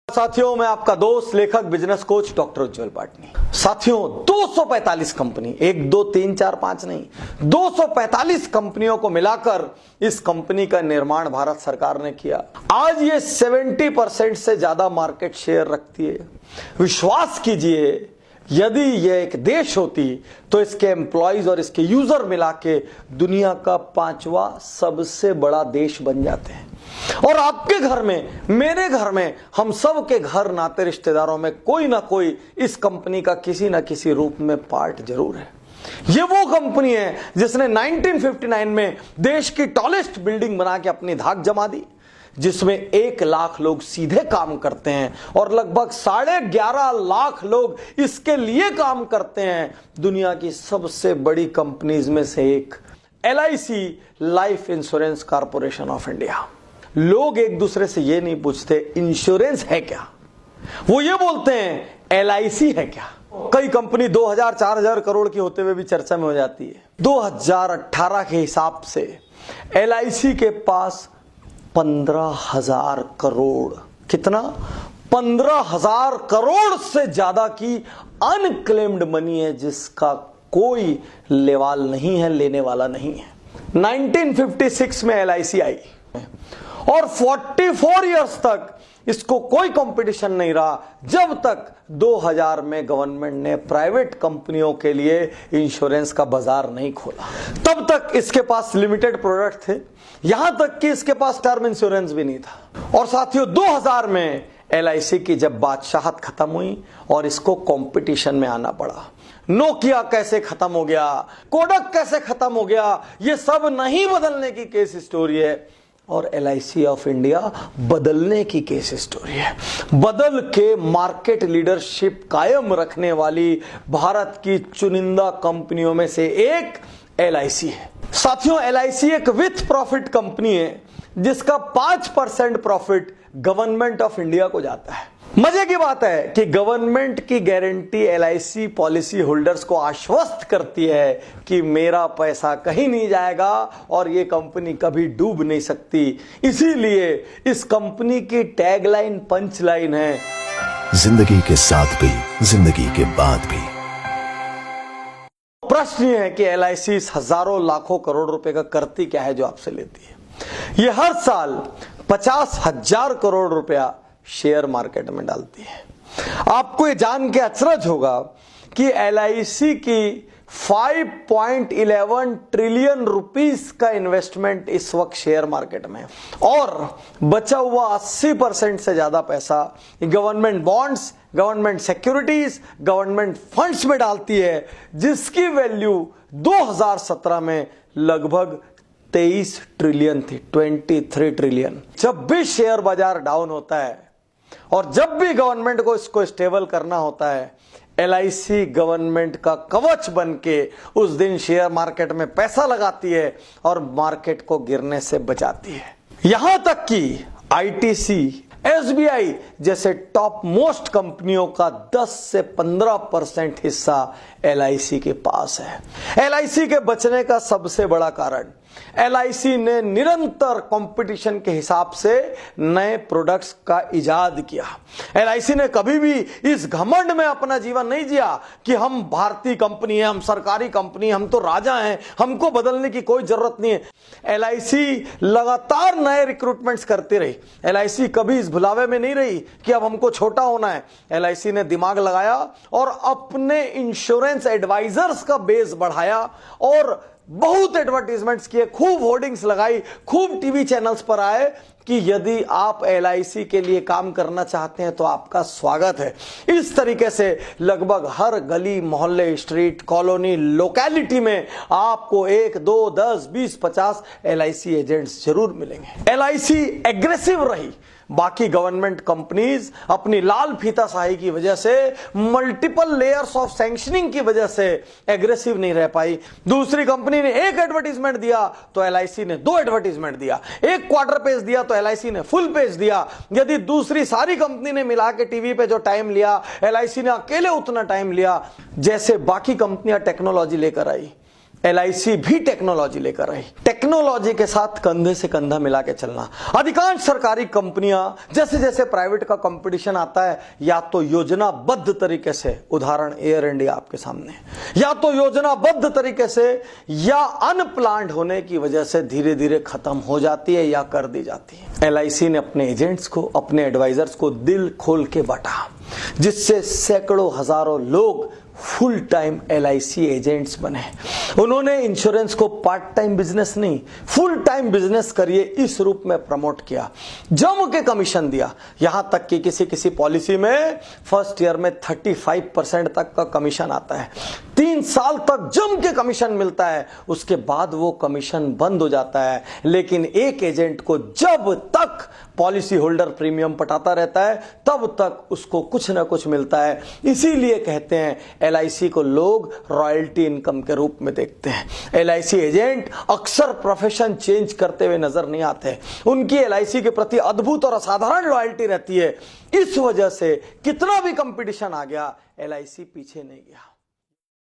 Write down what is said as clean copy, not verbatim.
साथियों, मैं आपका दोस्त लेखक बिजनेस कोच डॉक्टर उज्जवल पाटनी। साथियों, 245 कंपनी, 1 2 3 4 5 नहीं, 245 कंपनियों को मिलाकर इस कंपनी का निर्माण भारत सरकार ने किया। आज ये 70% से ज्यादा मार्केट शेयर रखती है। विश्वास कीजिए, यदि ये एक देश होती तो इसके एम्प्लॉइज और इसके यूजर मिला के दुनिया का 5वां सबसे बड़ा देश बन जाते हैं। और आपके घर में, मेरे घर में, हम सब के घर नाते रिश्तेदारों में कोई ना कोई इस कंपनी का किसी ना किसी रूप में पार्ट जरूर है। ये वो कंपनी है जिसने 1959 में देश की टॉलेस्ट बिल्डिंग बना के अपनी धाक जमा दी, जिसमें 1 लाख लोग सीधे काम करते हैं और लगभग 11.5 लाख लोग इसके लिए काम करते हैं। दुनिया की सबसे बड़ी कंपनीज में से एक LIC, life insurance corporation of India. लोग एक दूसरे से ये नहीं पूछते इंश्योरेंस है क्या, वो ये बोलते हैं LIC है क्या। कई कंपनी 2000-4000 करोड़ की होते हुए भी चर्चा में हो जाती है। 2018 के हिसाब से LIC के पास 15,000 करोड़, कितना? 15,000 करोड़ से ज्यादा की अनक्लेम्ड मनी है, जिसका कोई लेवाल नहीं है, लेने वाला नहीं है। 1956 में LIC आई और 44 इयर्स तक इसको कोई कंपटीशन नहीं रहा, जब तक 2000 में गवर्नमेंट ने प्राइवेट कंपनियों के लिए इंश्योरेंस का बाजार नहीं खोला। तब तक इसके पास लिमिटेड प्रोडक्ट थे, यहां तक कि इसके पास टर्म इंश्योरेंस भी नहीं था। और साथियों, 2000 में LIC की जब बादशाहत खत्म हुई और इसको कंपटीशन में आना पड़ा। नोकिया कैसे खत्म हो गया, कोडक कैसे खत्म हो गया, ये सब नहीं बदलने की केस स्टोरी है, और LIC ऑफ इंडिया बदलने की केस स्टोरी है। बदल के मार्केट लीडरशिप कायम रखने वाली भारत की चुनिंदा कंपनियों में से एक LIC है। साथियों, LIC एक विथ प्रॉफिट कंपनी है, जिसका 5% प्रॉफिट गवर्नमेंट ऑफ इंडिया को जाता है। मजे की बात है कि गवर्नमेंट की गारंटी LIC पॉलिसी होल्डर्स को आश्वस्त करती है कि मेरा पैसा कहीं नहीं जाएगा और ये कंपनी कभी डूब नहीं सकती। इसीलिए इस कंपनी की टैगलाइन, पंच लाइन है, जिंदगी के साथ भी, जिंदगी के बाद भी। प्रश्न ये है कि LIC हजारों लाखों करोड़ रुपए का करती क्या है जो आपसे लेती है। ये हर साल 50,000 करोड़ रुपया शेयर मार्केट में डालती है। आपको ये जान के अचरज होगा कि LIC की 5.11 ट्रिलियन रुपीस का इन्वेस्टमेंट इस वक्त शेयर मार्केट में है, और बचा हुआ 80% से ज्यादा पैसा government bonds, government securities, government funds में डालती है, जिसकी वैल्यू 2017 में लगभग 23 ट्रिलियन थी, 23 ट्रिलियन। जब भी शेयर बाजार डाउन होता है और जब भी गवर्नमेंट को इसको स्टेबल करना होता है, LIC गवर्नमेंट का कवच बन के उस दिन शेयर मार्केट में पैसा लगाती है और मार्केट को गिरने से बचाती है। यहां तक कि ITC, SBI जैसे टॉप मोस्ट कंपनियों का 10 से 15% हिस्सा LIC के पास है। LIC के बचने का सबसे बड़ा कारण, LIC ने निरंतर कंपटीशन के हिसाब से नए प्रोडक्ट्स का इजाद किया। LIC ने कभी भी इस घमंड में अपना जीवन नहीं जिया कि हम भारतीय कंपनी है, हम सरकारी कंपनी, हम तो राजा हैं, हमको बदलने की कोई जरूरत नहीं है। LIC लगातार नए रिक्रूटमेंट्स करती रही। LIC कभी इस भुलावे में नहीं रही कि अब हमको छोटा होना है। LIC ने दिमाग लगाया और अपने इंश्योरेंस एडवाइजर्स का बेस बढ़ाया और बहुत एडवर्टाइजमेंट्स किए, खूब होर्डिंग्स लगाई, खूब टीवी चैनल्स पर आए कि यदि आप LIC के लिए काम करना चाहते हैं तो आपका स्वागत है। इस तरीके से लगभग हर गली, मोहल्ले, स्ट्रीट, कॉलोनी, लोकेलिटी में आपको 1, 2, 10, 20, 50 LIC एजेंट्स जरूर मिलेंगे। LIC एग्रेसिव रही। बाकी गवर्नमेंट कंपनीज अपनी लाल फीताशाही की वजह से, मल्टीपल लेयर्स ऑफ सैंक्शनिंग की वजह से एग्रेसिव नहीं रह पाई। दूसरी कंपनी ने एक एडवर्टीजमेंट दिया तो LIC ने 2 एडवर्टीजमेंट दिया, एक क्वार्टर पेज दिया तो LIC ने फुल पेज दिया। यदि दूसरी सारी कंपनी ने मिला के टीवी पे जो टाइम लिया, LIC ने अकेले उतना टाइम लिया। जैसे बाकी कंपनियां टेक्नोलॉजी लेकर आई, LIC भी टेक्नोलॉजी लेकर आई। टेक्नोलॉजी के साथ कंधे से कंधा मिला के चलना। अधिकांश सरकारी कंपनियां जैसे जैसे प्राइवेट का कंपटीशन आता है, या तो योजनाबद्ध तरीके से, उदाहरण एयर इंडिया आपके सामने, या तो योजनाबद्ध तरीके से या अनप्लान्ड होने की वजह से धीरे धीरे खत्म हो जाती है या कर दी जाती है। LIC ने अपने एजेंट्स को, अपने एडवाइजर्स को दिल खोल के बांटा, जिससे सैकड़ों हजारों लोग फुल टाइम LIC एजेंट्स बने। उन्होंने इंश्योरेंस को पार्ट टाइम बिजनेस नहीं, फुल टाइम बिजनेस करिए इस रूप में प्रमोट किया, जम के कमीशन दिया। यहां तक कि किसी किसी पॉलिसी में फर्स्ट ईयर में 35% तक का कमीशन आता है। 3 साल तक जम के कमीशन मिलता है, उसके बाद वो कमीशन बंद हो जाता है। लेकिन एक एजेंट को जब तक पॉलिसी होल्डर प्रीमियम पटाता रहता है तब तक उसको कुछ ना कुछ मिलता है। इसीलिए कहते हैं LIC को लोग रॉयल्टी इनकम के रूप में देखते हैं। LIC एजेंट अक्सर प्रोफेशन चेंज करते हुए नजर नहीं आते। उनकी LIC के प्रति अद्भुत और असाधारण लॉयल्टी रहती है। इस वजह से कितना भी कंपटीशन आ गया, LIC पीछे नहीं गया।